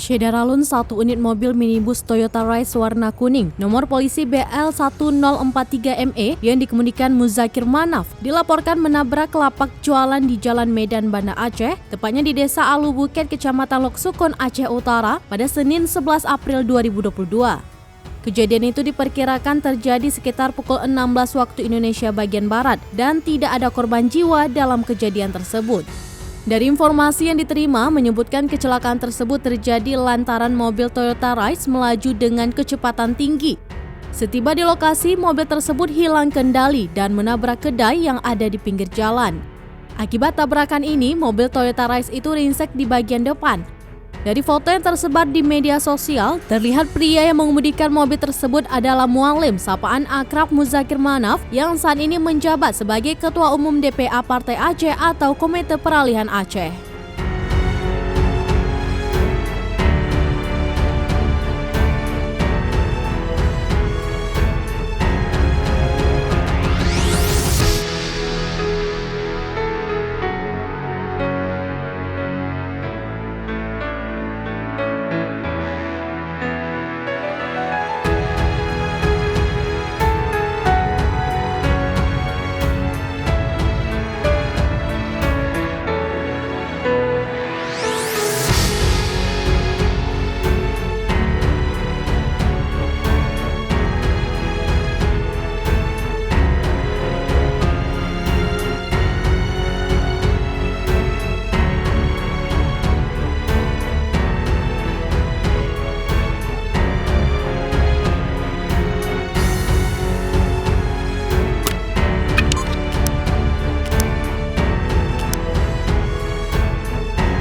Syedaralun satu unit mobil minibus Toyota Rise warna kuning nomor polisi BL1043ME yang dikemudikan Muzakir Manaf dilaporkan menabrak lapak jualan di Jalan Medan Banda Aceh, tepatnya di Desa Alu Bukit, Kecamatan Loksukon, Aceh Utara pada Senin 11 April 2022. Kejadian itu diperkirakan terjadi sekitar pukul 16 waktu Indonesia bagian Barat dan tidak ada korban jiwa dalam kejadian tersebut. Dari informasi yang diterima menyebutkan kecelakaan tersebut terjadi lantaran mobil Toyota Rise melaju dengan kecepatan tinggi. Setiba di lokasi, mobil tersebut hilang kendali dan menabrak kedai yang ada di pinggir jalan. Akibat tabrakan ini, mobil Toyota Rise itu ringsek di bagian depan. Dari foto yang tersebar di media sosial, terlihat pria yang mengemudikan mobil tersebut adalah Mualim sapaan akrab Muzakir Manaf yang saat ini menjabat sebagai Ketua Umum DPA Partai Aceh atau Komite Peralihan Aceh.